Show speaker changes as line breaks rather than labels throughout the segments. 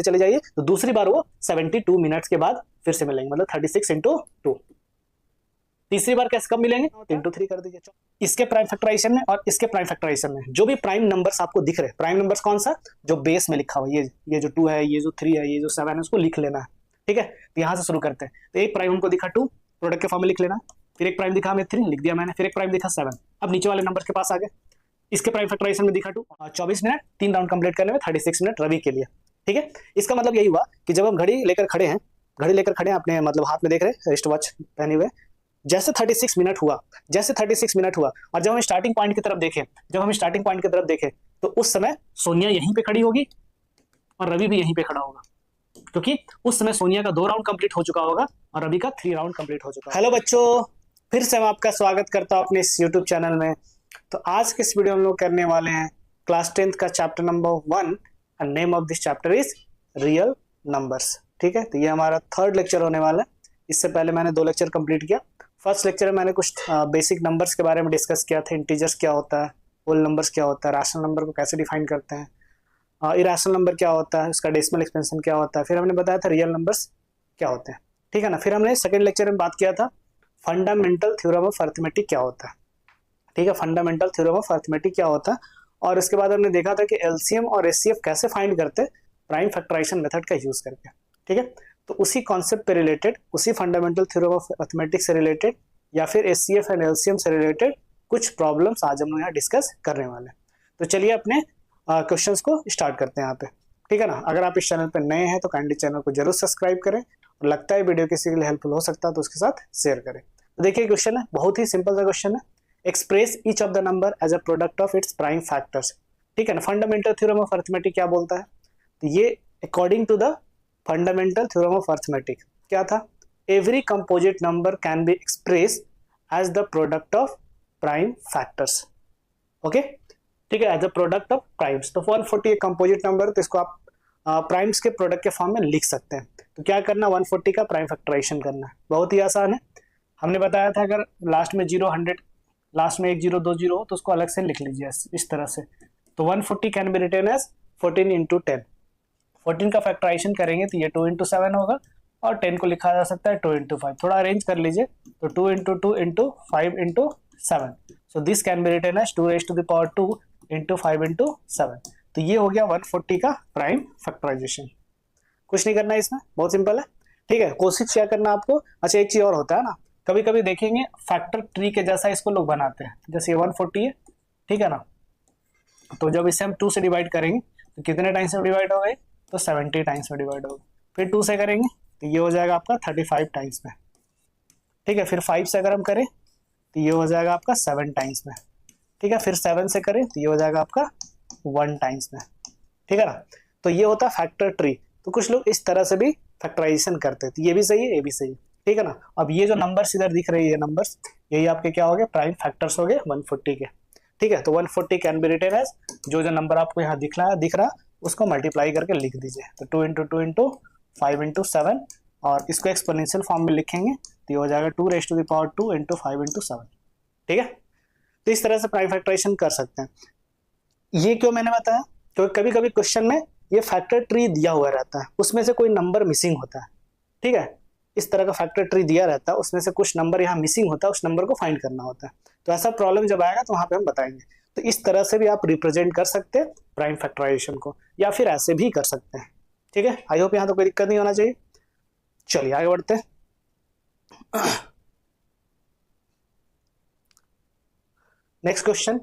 चले जाइए, तो दूसरी बार वो 72 मिनट्स के बाद फिर से मिलेंगे, मतलब 36 इंटू 2। तीसरी बार कैसे कब मिलेंगे, तो इंटू 3 कर दीजिए। इसके प्राइम फैक्टराइजेशन में और इसके प्राइम फैक्टराइजेशन में जो भी प्राइम नंबर्स आपको दिख रहे हैं, प्राइम नंबर्स कौन सा, जो बेस में लिखा हुआ ये जो 2 है, ये जो 3 है, ये जो 7 है, उसको लिख लेना है। ठीक है, तो यहाँ से शुरू करते हैं। तो एक प्राइम हमको दिखा 2, प्रोडक्ट के फॉर्म में लिख लेना, फिर एक प्राइम दिखा हमें 3, लिख दिया मैंने, फिर एक प्राइम दिखा 7। अब नीचे वाले नंबर के पास आ गए। इसके प्राइम फैक्टराइजेशन में दिखा 2, 24 मिनट, 3 राउंड कंप्लीट करने में 36 मिनट रवि के लिए। ठीक है, इसका मतलब यही हुआ कि जब हम घड़ी लेकर खड़े हैं अपने मतलब हाथ में देख रहे हैं, रिस्ट वॉच पहने हुए, जैसे 36 मिनट हुआ, और जब हम स्टार्टिंग पॉइंट की तरफ देखें, तो उस समय सोनिया यहीं पे खड़ी होगी और रवि भी यहीं पे खड़ा होगा, क्योंकि उस समय सोनिया का 2 राउंड कंप्लीट हो चुका होगा और रवि का 3 राउंड कंप्लीट हो चुका होगा। हेलो बच्चों, फिर से मैं आपका स्वागत करता हूं अपने इस यूट्यूब चैनल में। तो आज के इस वीडियो में हम लोग करने वाले हैं क्लास 10th का chapter number 1 and name of this chapter is real numbers. ठीक है, तो ये हमारा 3rd लेक्चर होने वाला है। इससे पहले मैंने 2 लेक्चर कंप्लीट किया। फर्स्ट लेक्चर में मैंने कुछ बेसिक नंबर्स के बारे में डिस्कस किया था, इंटीजर्स क्या होता है, होल नंबर्स क्या होता है, रैशनल नंबर को कैसे डिफाइन करते हैं, इरेशनल नंबर क्या होता है, उसका डेसिमल एक्सपेंशन क्या होता है, फिर हमने बताया था रियल नंबर्स क्या होते हैं। ठीक है ना, फिर हमने सेकंड लेक्चर में बात किया था फंडामेंटल थ्योरम ऑफ अरिथमेटिक क्या होता है। ठीक है, फंडामेंटल थ्योरम ऑफ अरिथमेटिक क्या होता है, और इसके बाद हमने देखा था कि एलसीएम और एचसीएफ कैसे फाइंड करते हैं प्राइम फैक्टराइजेशन मेथड का यूज करके। ठीक है, तो उसी कॉन्सेप्ट पे रिलेटेड, उसी फंडामेंटल थ्योरम ऑफ अरिथमेटिक से रिलेटेड या फिर एचसीएफ एंड एलसीएम से रिलेटेड कुछ प्रॉब्लम्स आज हम लोग यहाँ डिस्कस करने वाले हैं। तो चलिए अपने क्वेश्चंस को स्टार्ट करते हैं यहाँ पे। ठीक है ना, अगर आप इस चैनल पे नए हैं तो काइंडली चैनल को जरूर सब्सक्राइब करें, और लगता है वीडियो किसी के लिए हेल्पफुल हो सकता है तो उसके साथ शेयर करें। तो देखिए क्वेश्चन है, बहुत ही सिंपल सा क्वेश्चन है। Express each of the number as a product of its prime factors. ठीक है ना, फंडामेंटल थ्योरम ऑफ अरिथमेटिक क्या बोलता है, तो ये according to the fundamental theorem of arithmetic क्या था, every composite number can be express as the product of prime factors. Okay, ठीक है, as a product of primes. तो 140 एक कंपोजिट नंबर, तो इसको आप प्राइम्स के प्रोडक्ट के फॉर्म में लिख सकते हैं। तो क्या करना, 140 का प्राइम फैक्टराइजेशन करना है, बहुत ही आसान है। हमने बताया था अगर लास्ट में 0 100, लास्ट में 1 0 2 0 हो तो उसको अलग से लिख लीजिए इस तरह से। तो 140 can be written as 14 into 10। 14 का फैक्टराइजेशन करेंगे तो ये 2 इंटू 7 होगा, और 10 को लिखा जा सकता है 2 इंटू 5। थोड़ा अरेंज कर लीजिए, तो 2 into 2 into 5 into 7। So this can be written as 2 raised to the power 2 into 5 into 7। तो ये हो गया 140 का प्राइम फैक्टराइजेशन। कुछ नहीं करना है इसमें, बहुत सिंपल है। ठीक है, कोशिश क्या करना आपको। अच्छा, एक चीज और होता है ना, कभी कभी देखेंगे फैक्टर ट्री के जैसा इसको लोग बनाते हैं, जैसे ये 140 है, ठीक है ना, तो जब इसे हम 2 से डिवाइड करेंगे तो कितने टाइम्स में डिवाइड हो गए, तो 70 टाइम्स में डिवाइड होगा। फिर 2 से करेंगे तो ये हो जाएगा आपका 35 टाइम्स में। ठीक है, फिर 5 से अगर हम करें तो ये हो जाएगा आपका 7 टाइम्स में। ठीक है, फिर 7 से करें तो ये हो जाएगा आपका 1 टाइम्स में। ठीक है ना, तो ये होता है फैक्टर ट्री। तो कुछ लोग इस तरह से भी फैक्टराइजेशन करते हैं, तो ये भी सही है, ये भी सही है। ठीक है ना, अब ये जो नंबर्स इधर दिख रही है नंबर्स, यही आपके क्या हो गए, प्राइम फैक्टर्स हो गए 140 के। ठीक है, तो 140 कैन बी रिटन एज, जो नंबर आपको यहाँ दिख रहा उसको मल्टीप्लाई करके लिख दीजिए। तो 2 इंटू 2 इंटू 5 इंटू 7, और इसको एक्सपोनेंशियल फॉर्म में लिखेंगे तो ये हो जाएगा 2 raised to the power 2 into 5 into 7। ठीक है, तो इस तरह से प्राइम फैक्टराइजेशन कर सकते हैं। ये क्यों मैंने बताया, क्योंकि कभी कभी क्वेश्चन में ये फैक्टर ट्री दिया हुआ रहता है, उसमें से कोई नंबर मिसिंग होता है। ठीक है, इस तरह का फैक्टर ट्री दिया रहता है, उसमें से कुछ नंबर यहाँ मिसिंग होता है, उस नंबर को फाइंड करना होता है। तो ऐसा प्रॉब्लम जब आएगा तो वहां पे हम बताएंगे। तो इस तरह से भी आप रिप्रेजेंट कर सकते हैं प्राइम फैक्टराइजेशन को, या फिर ऐसे भी कर सकते हैं। ठीक है, आई होप यहाँ तो कोई दिक्कत नहीं होना चाहिए। चलिए आगे बढ़ते हैं। Next question,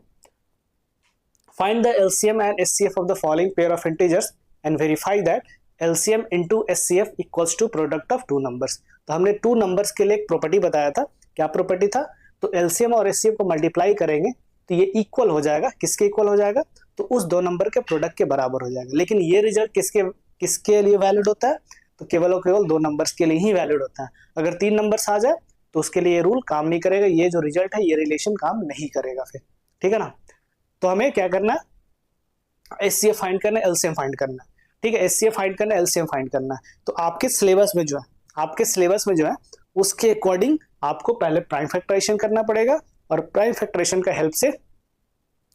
find the LCM and HCF of the following pair of integers and verify that LCM into HCF equals to product of 2 numbers. तो हमने 2 नंबर्स के लिए एक प्रॉपर्टी बताया था, क्या प्रॉपर्टी था, तो एलसीएम और एचसीएफ को मल्टीप्लाई करेंगे तो ये इक्वल हो जाएगा, किसके इक्वल हो जाएगा, तो उस 2 नंबर के प्रोडक्ट के बराबर हो जाएगा। लेकिन ये रिजल्ट किसके लिए वैलिड होता है, तो केवल और केवल 2 नंबर्स के लिए ही वैलिड होता है। अगर 3 नंबर्स आ जाए तो उसके लिए ये रूल काम नहीं करेगा, ये जो रिजल्ट है, ये रिलेशन काम नहीं करेगा फिर। ठीक है ना, तो हमें क्या करना है, एचसीएफ फाइंड करना है, एलसीएम फाइंड करना है। ठीक है, एचसीएफ फाइंड करना है, एलसीएम फाइंड करना है। तो आपके सिलेबस में जो है उसके अकॉर्डिंग आपको पहले प्राइम फैक्टराइजेशन करना पड़ेगा, और प्राइम फैक्टराइजेशन का हेल्प से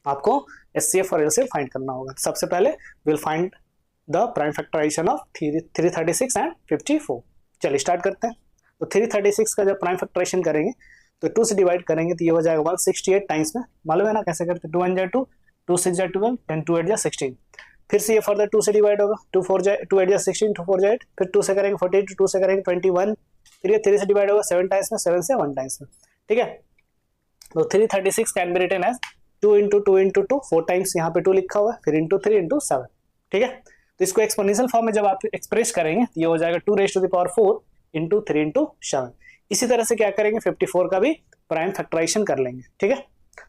आपको एचसीएफ और एलसीएम फाइंड करना होगा। सबसे पहले will find the prime factorization of 336 and 54। चलिए स्टार्ट करते हैं। तो 336 का जब प्राइम फैक्टराइजेशन करेंगे तो 2 से डिवाइड करेंगे तो ये हो जाएगा 168 टाइम्स में, मालूम है ना कैसे करते हैं, 2 1 जा 2, 2 6 जा 12, 10 2 8 जा 16। फिर से ये फर्दर 2 से डिवाइड होगा, 2 4 जा 2 8 जा 16, 2 4 जा 8, फिर 2 से करेंगे 48, 2 से करेंगे 21, फिर ये 3 से डिवाइड होगा 7 टाइम्स में, 7 से 1 टाइम्स में, ठीक है। तो 336 can be written as 2 into 2 into 2, 4 times यहाँ पे 2 लिखा हुआ है, फिर इंटू 3 इंटू 7, ठीक है। तो इसको एक्सपोनेंशियल फॉर्म में जब आप एक्सप्रेस करेंगे तो ये हो जाएगा 2 raised to the power 4 into 3 into 7। इसी तरह से क्या करेंगे 54 का भी प्राइम फैक्टराइजेशन कर लेंगे, ठीक है।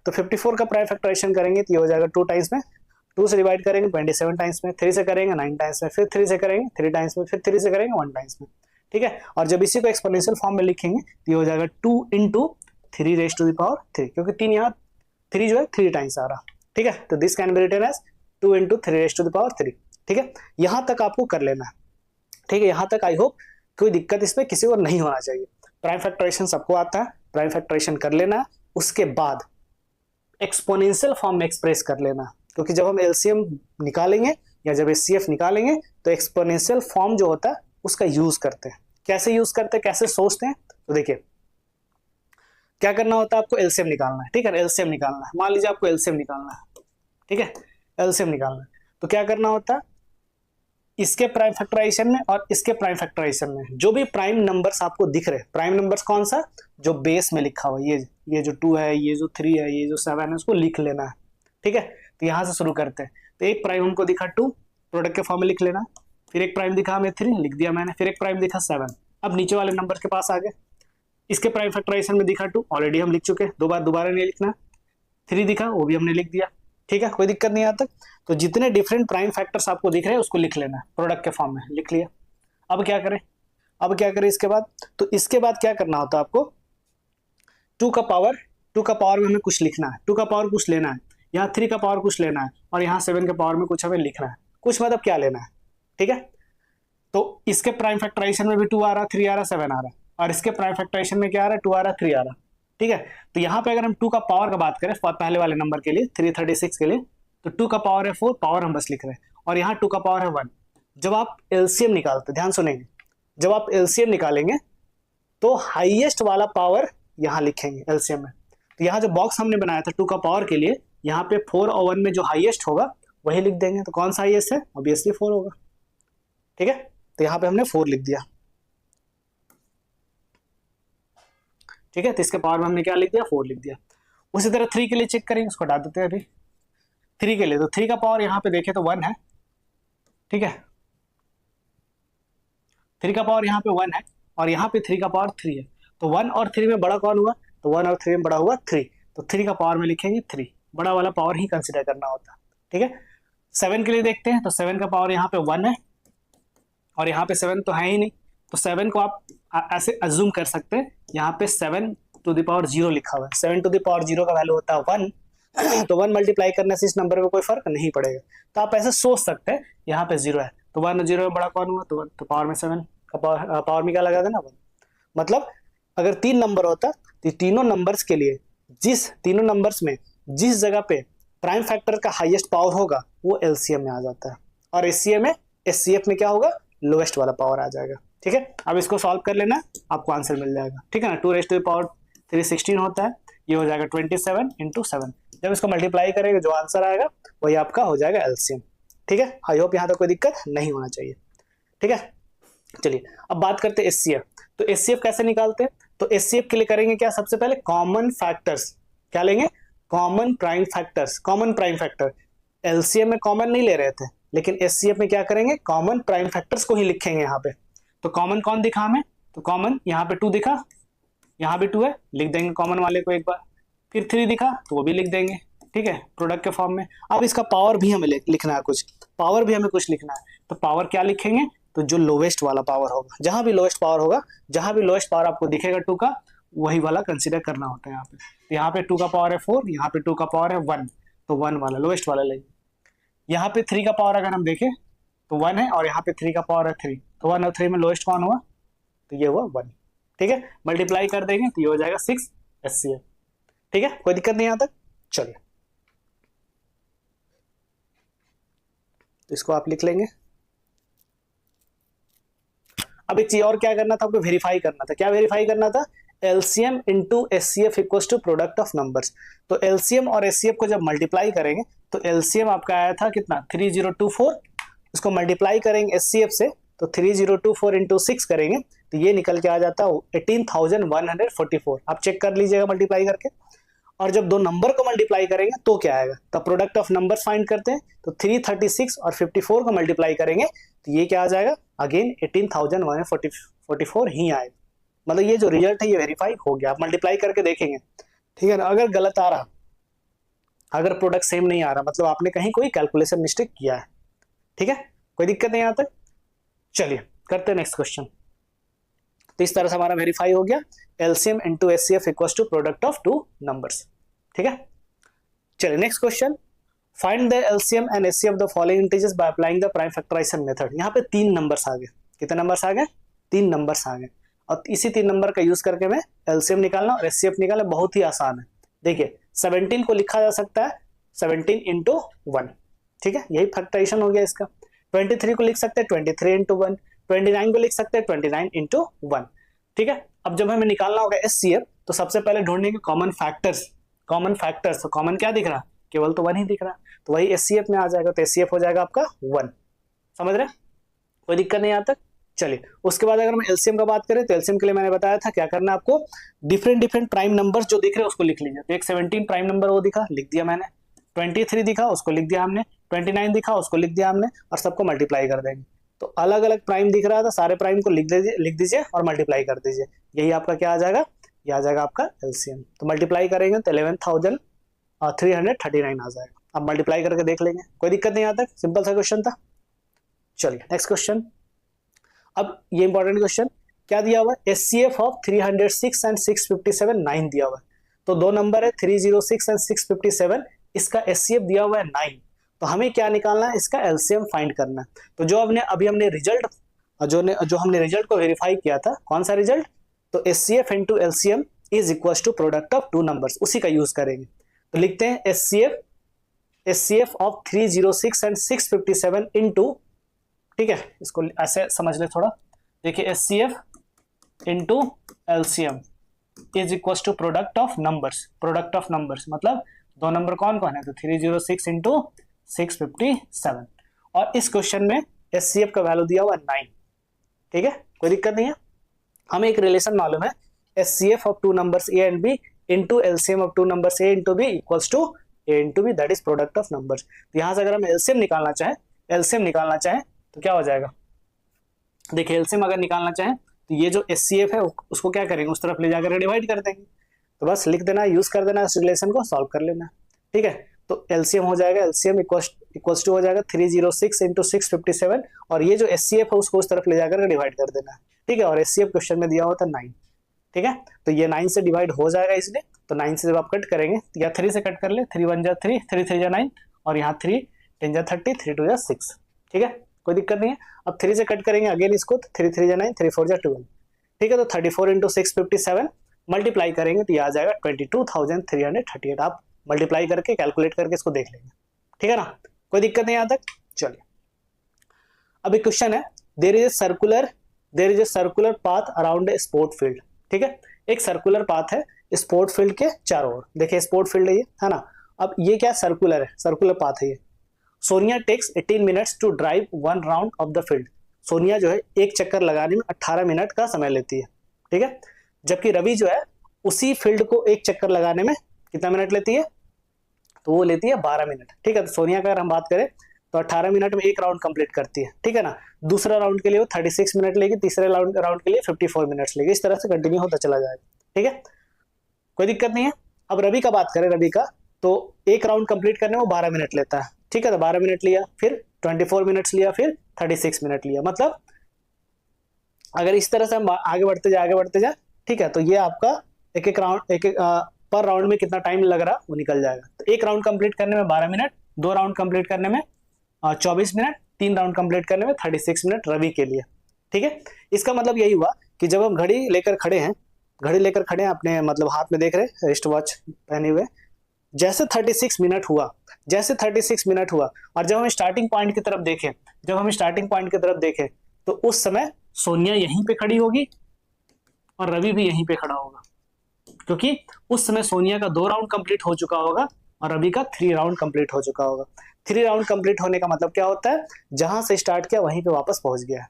तो 54 का प्राइम फैक्टराइजेशन करेंगे तो ये हो जाएगा 2 टाइम्स में, 2 से डिवाइड करेंगे 27 टाइम्स में, 3 से करेंगे 9 टाइम्स में, फिर 3 से करेंगे 3 टाइम्स में, फिर 3 से करेंगे 1 टाइम्स में, ठीक है। और जब इसी को एक्सपोनेंशियल फॉर्म में लिखेंगे तो ये हो जाएगा 2 into 3 raised to the power 3, क्योंकि 3 यहाँ 3 जो है 3 टाइम्स आ रहा, ठीक है। तो this can be written as 2 into 3 raised to the power 3, ठीक है। यहां तक आपको कर लेना है, ठीक है। यहां तक आई होप कोई दिक्कत इसमें किसी को नहीं होना चाहिए। प्राइम फैक्टराइजेशन सबको आता है, प्राइम फैक्टराइजेशन कर लेना है, उसके बाद एक्सपोनेंशियल फॉर्म में एक्सप्रेस कर लेना, क्योंकि जब हम एलसीएम निकालेंगे या जब एचसीएफ निकालेंगे तो एक्सपोनेंशियल फॉर्म जो होता है उसका यूज करते हैं। कैसे यूज करते हैं, कैसे सोचते हैं, तो देखिए क्या करना होता है, आपको एलसीएम निकालना है, ठीक है। एलसीएम निकालना है, मान लीजिए आपको एलसीएम निकालना है, ठीक है, एलसीएम निकालना है, तो क्या करना होता है, इसके प्राइम फैक्टराइजेशन में और इसके प्राइम फैक्टराइजेशन में जो भी प्राइम नंबर्स आपको दिख रहे हैं, प्राइम नंबर्स कौन सा, जो बेस में लिखा हुआ है, ये जो 2 है, ये जो 3 है, ये जो 7 है, उसको लिख लेना है, ठीक है। तो यहां से शुरू करते हैं। तो एक प्राइम हमको दिखा 2, प्रोडक्ट के फॉर्म में लिख लेना, फिर एक प्राइम दिखा हमें 3, लिख दिया मैंने, फिर एक प्राइम दिखा 7। अब नीचे वाले नंबर के पास आ गए, इसके प्राइम फैक्टराइजेशन में दिखा 2, ऑलरेडी हम लिख चुके, दो बार दोबारा नहीं लिखना। 3 दिखा, वो भी हमने लिख दिया, ठीक है, कोई दिक्कत नहीं आता। तो जितने डिफरेंट प्राइम फैक्टर्स आपको दिख रहे हैं उसको लिख लेना है, प्रोडक्ट के फॉर्म में लिख लिया। अब क्या करें, अब क्या करें इसके बाद, तो इसके बाद क्या करना होता है आपको, 2 का पावर में हमें कुछ लिखना है, 2 का पावर कुछ लेना है, यहाँ 3 का पावर कुछ लेना है, और यहाँ 7 के पावर में कुछ हमें लिखना है, कुछ मतलब क्या लेना है, ठीक है। तो इसके प्राइम फैक्टराइजेशन में भी 2 आ रहा, 3 आ रहा, 7 आ रहा, और इसके प्राइम फैक्टराइजेशन में क्या आ रहा है, 2 आ रहा, 3 आ रहा, ठीक है। तो यहाँ पे अगर हम 2 का पावर का बात करें पहले वाले नंबर के लिए 336 के लिए, तो 2 का पावर है 4, पावर हम बस लिख रहे हैं, और यहाँ 2 का पावर है 1। जब आप एलसीएम निकालते, ध्यान सुनेंगे, जब आप एलसीएम निकालेंगे तो हाईएस्ट वाला पावर यहाँ लिखेंगे एलसीएम में। तो यहाँ जो बॉक्स हमने बनाया था 2 का पावर के लिए, यहाँ पे 4 और 1 में जो हाईएस्ट होगा वही लिख देंगे। तो कौन सा हाईएस्ट है, ऑब्वियसली 4 होगा, ठीक है। तो यहाँ पे हमने 4 लिख दिया, ठीक है। तो इसके पावर में हमने क्या लिख दिया, 4 लिख दिया। उसी तरह 3 के लिए चेक करेंगे, उसको हटा देते हैं अभी। 3 के लिए, तो 3 का पावर यहाँ पे देखें तो 1 है, ठीक है, 3 का पावर यहाँ पे 1 है, और यहाँ पे 3 का पावर 3 है। तो 1 और 3 में बड़ा कौन हुआ, तो 1 और 3 में बड़ा हुआ 3। तो 3 का पावर में लिखेंगे 3, बड़ा वाला पावर ही कंसिडर करना होता है, ठीक है। 7 के लिए देखते हैं, तो 7 का पावर यहाँ पे 1 है, और यहाँ पे 7 तो है ही नहीं, तो 7 को आप ऐसे अज्यूम कर सकते हैं, यहाँ पे 7 टू द पावर 0 लिखा हुआ है, 7 टू द पावर 0 का वैल्यू होता है 1, तो 1 मल्टीप्लाई करने से इस नंबर में कोई फर्क नहीं पड़ेगा। तो आप ऐसे सोच सकते हैं, यहाँ पे 0 है, तो 1 और 0 में बड़ा कौन हुआ, तो पावर में 7 का पावर में क्या लगा देना 1। मतलब अगर 3 नंबर होता तो तीनों नंबर्स के लिए तीनों नंबर्स में जिस जगह पे प्राइम फैक्टर का हाईएस्ट पावर होगा वो एलसीएम में आ जाता है, और एचसीएफ में क्या होगा, लोएस्ट वाला पावर आ जाएगा, ठीक है। अब इसको सॉल्व कर लेना, आपको आंसर मिल जाएगा, ठीक है ना। 2 raised to the power 3 16 होता है, ये हो जाएगा 27 इंटू 7। जब इसको मल्टीप्लाई करेंगे जो आंसर आएगा वही आपका हो जाएगा एलसीएम, ठीक है। आई होप यहाँ तक कोई दिक्कत नहीं होना चाहिए, ठीक है। चलिए अब बात करते हैं एचसीएफ। तो एचसीएफ कैसे निकालते हैं, तो एचसीएफ के लिए करेंगे क्या, सबसे पहले कॉमन फैक्टर्स, क्या लेंगे, common prime factors, common prime factor. LCM में कॉमन नहीं ले रहे थे, लेकिन एचसीएफ में क्या करेंगे, कॉमन प्राइम फैक्टर्स को ही लिखेंगे यहाँ पे। तो कॉमन कौन दिखा हमें, तो कॉमन यहाँ पे 2 दिखा, यहाँ भी 2 है, लिख देंगे कॉमन वाले को एक बार, फिर 3 दिखा तो वो भी लिख देंगे, ठीक है, प्रोडक्ट के फॉर्म में। अब इसका पावर भी हमें लिखना है, पावर भी हमें कुछ लिखना है। तो पावर क्या लिखेंगे, तो जो लोवेस्ट वाला पावर होगा, जहां भी लोवेस्ट पावर होगा, जहां भी लोवेस्ट पावर आपको दिखेगा 2 का, वही वाला कंसिडर करना होता है यहाँ पे। तो यहाँ पे 2 का पावर है 4, यहाँ पे 2 का पावर है 1, तो 1 वाला लोवेस्ट वाला लेंगे। यहाँ पे 3 का पावर अगर हम देखें तो 1 है, और यहाँ पे 3 का पावर है 3, तो 1 और 3 में लोएस्ट कौन हुआ, तो ये हुआ 1, ठीक है। मल्टीप्लाई कर देंगे तो ये हो जाएगा 6 एचसीएफ, ठीक है, कोई दिक्कत नहीं यहाँ तक। चलिए तो इसको आप लिख लेंगे, अब एक चीज और क्या करना था आपको, वेरीफाई करना था। क्या वेरीफाई करना था, LCM into HCF equals to product of numbers. तो एलसीएम और एचसीएफ को जब मल्टीप्लाई करेंगे तो एलसीएम आपका आया था कितना 3024, इसको मल्टीप्लाई करेंगे एचसीएफ से तो 3024 इंटू 6 करेंगे तो ये निकल के आ जाता है 18,144। आप चेक कर लीजिएगा मल्टीप्लाई करके। और जब दो नंबर को मल्टीप्लाई करेंगे तो क्या आएगा, तो प्रोडक्ट ऑफ नंबर्स फाइंड करते हैं तो 336 और 54 को मल्टीप्लाई करेंगे तो ये क्या आ जाएगा, अगेन 18,144 ही आएगा। मतलब ये जो रिजल्ट है ये वेरीफाई हो गया। आप मल्टीप्लाई करके देखेंगे, ठीक है ना। अगर गलत आ रहा, अगर प्रोडक्ट सेम नहीं आ रहा, मतलब आपने कहीं कोई कैलकुलेशन मिस्टेक किया है, ठीक है, कोई दिक्कत नहीं आता। चलिए करते हैं नेक्स्ट क्वेश्चन। तो इस तरह से हमारा वेरीफाई हो गया LCM into HCF equals to product of two numbers, ठीक है। चलिए next question, find the LCM and HCF the following integers by applying the prime factorization method. यहाँ पे 3 नंबर्स आ गए। कितने नंबर्स आ गए, 3 नंबर्स आ गए। और इसी 3 नंबर का यूज करके मैं एलसीएम निकालना और एचसीएफ निकालना बहुत ही आसान है। देखिए 17 को लिखा जा सकता है 17 इंटू 1, ठीक है, यही फैक्टराइजेशन हो गया इसका। 23 को लिख सकते हैं 23 इंटू 1, 29 को लिख सकते हैं 29 इंटू 1, ठीक है। अब जब हमें निकालना होगा एचसीएफ तो सबसे पहले ढूंढेंगे कॉमन फैक्टर्स। कॉमन फैक्टर्स तो कॉमन क्या दिख रहा, केवल तो 1 ही दिख रहा, तो वही एचसीएफ में आ जाएगा। तो एचसीएफ हो जाएगा आपका 1, समझ रहे, कोई दिक्कत नहीं आता। चलिए उसके बाद अगर हम एलसीएम का बात करें तो एलसीएम के लिए मैंने बताया था क्या करना है आपको, डिफरेंट प्राइम नंबर्स जो दिख रहे हैं उसको लिख लीजिए। तो एक 17 प्राइम नंबर वो दिखा, लिख दिया मैंने, 23 दिखा उसको लिख दिया हमने, 29 दिखा उसको लिख दिया हमने, और सबको मल्टीप्लाई कर देंगे। तो अलग अलग प्राइम दिख रहा था, सारे प्राइम को लिख दीजिए और मल्टीप्लाई कर दीजिए। यही आपका क्या आ जाएगा, ये आ जाएगा आपका एलसीएम। तो मल्टीप्लाई करेंगे तो 11,339 आ जाएगा। अब मल्टीप्लाई करके देख लेंगे, कोई दिक्कत नहीं आता, सिंपल सा क्वेश्चन था। चलिए नेक्स्ट क्वेश्चन। अब ये इंपॉर्टेंट क्वेश्चन क्या दिया हुआ है, एचसीएफ ऑफ 306 एंड 657 9 दिया हुआ है। तो दो नंबर है 306 एंड 657, इसका एचसीएफ दिया हुआ है 9। तो हमें क्या निकालना है, इसका एलसीएम फाइंड करना है। तो जो हमने रिजल्ट जो हमने रिजल्ट को वेरीफाई किया था, कौन सा रिजल्ट, तो HCF into LCM is equal to product of 2 numbers, उसी का यूज करेंगे। तो लिखते हैं एचसीएफ ऑफ 306 एंड 657 इंटू, ठीक है, इसको ऐसे समझ ले थोड़ा। देखिए HCF into LCM is equal to product of numbers. Product of numbers मतलब दो नंबर कौन कौन है, तो 306 इंटू 657। और इस क्वेश्चन में एचसीएफ का वैल्यू दिया हुआ 9, ठीक है, कोई दिक्कत नहीं है। हमें एक रिलेशन मालूम है, HCF of 2 numbers A and B into LCM of 2 numbers A into B equals to A into B, that is product of numbers. तो यहां से अगर हम एलसीएम निकालना चाहें तो क्या हो जाएगा, देखिए एलसीएम अगर निकालना चाहें तो ये जो एचसीएफ है उसको क्या करेंगे, उस तरफ ले जाकर डिवाइड कर देंगे। तो बस लिख देना, यूज कर देना, इस रिलेशन को सॉल्व कर लेना, ठीक है। तो एलसीएम हो जाएगा, एलसीएम इक्वल्स टू हो जाएगा 306 इंटू 657, और ये जो एचसीएफ है उसको उस तरफ ले जाकर डिवाइड कर देना, ठीक है। और एचसीएफ क्वेश्चन में दिया हुआ था 9, ठीक है। तो ये 9 से डिवाइड हो जाएगा इसलिए, तो 9 से जब आप कट करेंगे तो या 3 से कट कर ले, 3 1 जा 3, 3 3 जा 9, और यहाँ 3 10 जा 30, 3 2 जा 6, ठीक है, कोई दिक्कत नहीं है। अब 3 से कट करेंगे अगेन इसको, 3 3 जा 9, 3 4 जा 12, ठीक है। तो 34 इंटू 657 मल्टीप्लाई करेंगे तो ये आ जाएगा 22,338। आप मल्टीप्लाई करके कैलकुलेट करके इसको देख लेंगे, ठीक है ना, कोई दिक्कत नहीं आता। चलिए अब एक क्वेश्चन है, there is a circular path around a sport field, ठीक है। एक सर्कुलर पाथ है स्पोर्ट फील्ड के चारों ओर, देखिए स्पोर्ट फील्ड है ये, है ना। अब ये क्या सर्कुलर है, सर्कुलर पाथ है ये। Sonia takes 18 minutes to drive 1 round of the field. Sonia जो है एक चक्कर लगाने में 18 मिनट का समय लेती है, ठीक है। जबकि रवि जो है उसी फील्ड को एक चक्कर लगाने में कितना मिनट लेती है, तो वो लेती है 12 मिनट, ठीक है। तो सोनिया का अगर हम बात करें तो 18 मिनट में एक राउंड कंप्लीट करती है, ठीक है ना। दूसरा राउंड के लिए वो 36 मिनट लेगी, तीसरे राउंड के लिए 54 मिनट्स लेगी, इस तरह से कंटिन्यू होता चला जाएगा, ठीक है, कोई दिक्कत नहीं है। अब रवि का बात करें, रवि का तो एक राउंड कंप्लीट करने में 12 मिनट लेता है, ठीक है। तो 12 मिनट लिया, फिर 24 मिनट्स लिया, फिर 36 मिनट लिया। मतलब अगर इस तरह से हम आगे बढ़ते जा, ठीक है, तो ये आपका एक राउंड पर राउंड में कितना टाइम लग रहा वो निकल जाएगा। तो एक राउंड कंप्लीट करने में 12 मिनट, 2 राउंड कंप्लीट करने में 24 मिनट, 3 राउंड कंप्लीट करने में 36 मिनट रवि के लिए, ठीक है। इसका मतलब यही हुआ कि जब हम घड़ी लेकर खड़े हैं अपने मतलब हाथ में देख रहे रिस्ट वॉच पहने हुए, जैसे 36 मिनट हुआ और जब हम स्टार्टिंग पॉइंट की तरफ देखें तो उस समय सोनिया यहीं पे खड़ी होगी और रवि भी यहीं पे खड़ा होगा, क्योंकि उस समय सोनिया का 2 राउंड कंप्लीट हो चुका होगा और रवि का 3 राउंड कंप्लीट हो चुका होगा। 3 राउंड कंप्लीट होने का मतलब क्या होता है, जहां से स्टार्ट किया वहीं पे वापस पहुंच गया है।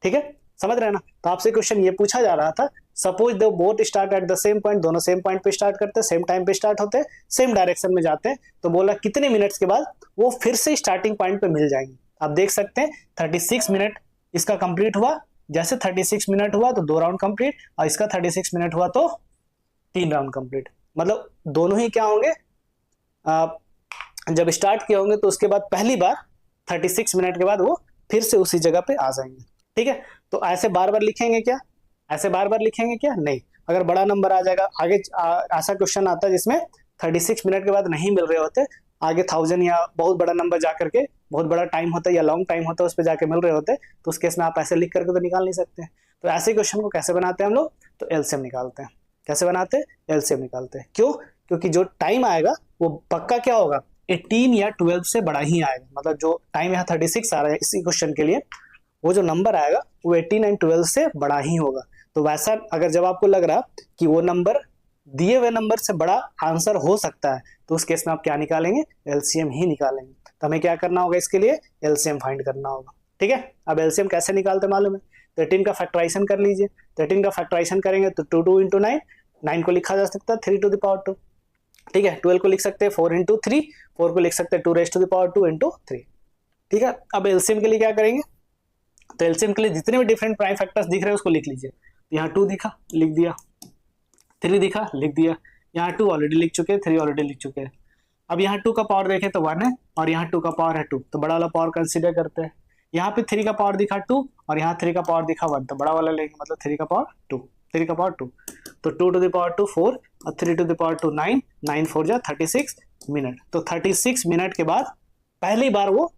ठीक है, समझ रहे हैं ना। तो आपसे क्वेश्चन ये पूछा जा रहा था, suppose they both start at the same point, दोनों सेम पॉइंट पे स्टार्ट करते हैं, सेम टाइम पे स्टार्ट होते हैं, सेम डायरेक्शन में जाते हैं, तो बोला कितने मिनट्स के बाद वो फिर से स्टार्टिंग पॉइंट पे मिल जाएंगे। आप देख सकते हैं 36 मिनट इसका कंप्लीट हुआ, जैसे 36 मिनट हुआ तो 2 राउंड कंप्लीट, और इसका 36 मिनट हुआ तो 3 राउंड कंप्लीट। मतलब दोनों ही क्या होंगे, जब स्टार्ट किए होंगे तो उसके बाद पहली बार 36 मिनट के बाद वो फिर से उसी जगह पे आ जाएंगे। ठीक है, तो ऐसे बार बार लिखेंगे क्या, ऐसे बार बार लिखेंगे क्या, नहीं। अगर बड़ा नंबर आ जाएगा आगे, ऐसा क्वेश्चन आता है जिसमें 36 मिनट के बाद नहीं मिल रहे होते, आगे 1000 या बहुत बड़ा नंबर जाकर के, बहुत बड़ा टाइम होता है या लॉन्ग टाइम होता है, उस पर जाके मिल रहे होते, तो उस केस में आप ऐसे लिख करके तो निकाल नहीं सकते। तो ऐसे क्वेश्चन को कैसे बनाते हैं हम लोग, तो एलसीएम निकालते हैं। कैसे बनाते हैं, एलसीएम निकालते हैं। क्यों, क्योंकि जो टाइम आएगा वो पक्का क्या होगा, 18 या 12 से बड़ा ही आएगा। मतलब जो टाइम यहाँ 36 आ रहा है इसी क्वेश्चन के लिए, वो जो नंबर आएगा वो 18 एंड 12 से बड़ा ही होगा। तो वैसा अगर जब आपको लग रहा कि वो नंबर दिए हुए नंबर से बड़ा आंसर हो सकता है, तो उस केस में आप क्या निकालेंगे, एलसीएम ही निकालेंगे। तो हमें क्या करना होगा, इसके लिए एलसीएम फाइंड करना होगा। ठीक है, अब एलसीएम कैसे निकालते मालूम है, 13 का फैक्टराइजेशन कर लीजिए। 13 का फैक्टराइजेशन करेंगे तो 2 2 इंटू 9, 9 को लिखा जा सकता है 3 टू द पावर 2। ठीक है, 12 को लिख सकते हैं 4 इंटू 3, 4 को लिख सकते हैं 2 raise to the power 2 into 3। ठीक है, अब एलसीएम के लिए क्या करेंगे, तो एलसीएम के लिए जितने भी डिफरेंट प्राइम फैक्टर्स दिख रहे हैं उसको लिख लीजिए। यहाँ 2 दिखा, लिख दिया, 3 दिखा, लिख दिया, यहाँ 2 ऑलरेडी लिख चुके हैं, 3 ऑलरेडी लिख चुके हैं। अब यहाँ 2 का पावर देखें तो 1 है, और यहाँ 2 का पावर है 2, तो बड़ा वाला पावर कंसीडर करते हैं। यहाँ पे 3 का पावर दिखा 2 और यहाँ 3 का पावर दिखा 1, तो बड़ा वाला लेंगे, मतलब 3 का पावर 2, 3 का पावर 2, तो 2 टू द पावर 2 4 और 3 टू द पावर 2 9, 9 4 जा 36 मिनट। तो 36 मिनट के बाद पहली बार वो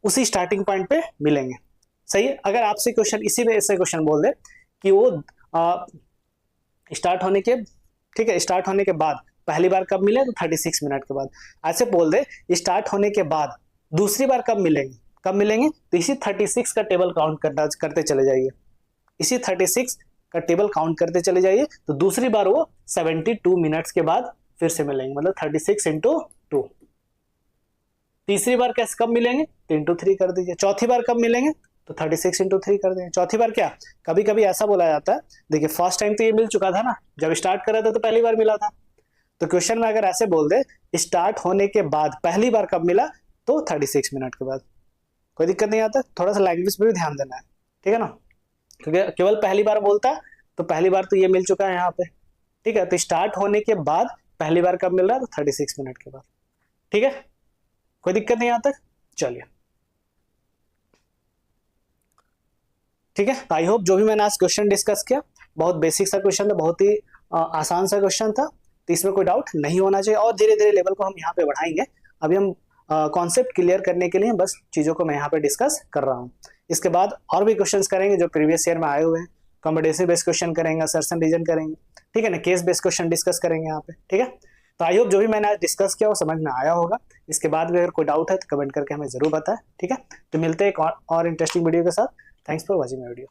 उसी स्टार्टिंग पॉइंट पे मिलेंगे। सही है, अगर आपसे क्वेश्चन इसी में ऐसे क्वेश्चन बोल दे कि वो स्टार्ट होने के, ठीक है, स्टार्ट होने के बाद पहली बार कब मिले, तो 36 मिनट के बाद। ऐसे बोल दे स्टार्ट होने के बाद दूसरी बार कब मिलेंगे, कब मिलेंगे, तो इसी 36 का टेबल काउंट करते चले जाइए, इसी 36 का टेबल काउंट करते चले जाइए, तो दूसरी बार वो 72 मिनट्स के बाद फिर से मिलेंगे, मतलब 36 इंटू 2। तीसरी बार कैसे कब मिलेंगे, तो इंटू 3 कर दीजिए। चौथी बार कब मिलेंगे, तो 36 इंटू 3 कर देंगे। चौथी बार क्या, कभी कभी ऐसा बोला जाता है, देखिए फर्स्ट टाइम तो ये मिल चुका था ना, जब स्टार्ट कर रहे थे तो पहली बार मिला था, तो क्वेश्चन में अगर ऐसे बोल दे स्टार्ट होने के बाद पहली बार कब मिला, तो 36 मिनट के बाद, कोई दिक्कत नहीं आता। थोड़ा सा लैंग्वेज पे भी ध्यान देना है, ठीक है ना, क्योंकि केवल पहली बार बोलता तो पहली बार तो ये मिल चुका है यहाँ पे। ठीक है, तो स्टार्ट होने के बाद पहली बार कब मिल रहा है, तो 36 मिनट के बाद। ठीक है, कोई दिक्कत नहीं आता, चलिए ठीक है। आई होप जो भी मैंने आज क्वेश्चन डिस्कस किया बहुत बेसिक सा क्वेश्चन था, बहुत ही आसान सा क्वेश्चन था, तो इसमें कोई डाउट नहीं होना चाहिए, और धीरे धीरे लेवल को हम यहाँ पे बढ़ाएंगे। अभी हम कॉन्सेप्ट क्लियर करने के लिए बस चीजों को मैं यहाँ पे डिस्कस कर रहा हूँ। इसके बाद और भी क्वेश्चंस करेंगे जो प्रीवियस ईयर में आए हुए हैं, कॉम्पिटेटिव बेस्ड क्वेश्चन करेंगे, सर्सन रीजन करेंगे, ठीक है ना, केस बेस्ड क्वेश्चन डिस्कस करेंगे यहाँ पे। ठीक है, तो आई होप जो भी मैंने आज डिस्कस किया वो समझ में आया होगा। इसके बाद भी अगर कोई डाउट है तो कमेंट करके हमें जरूर बताएं। ठीक है, तो मिलते हैं एक और इंटरेस्टिंग वीडियो के साथ। Thanks for watching my video.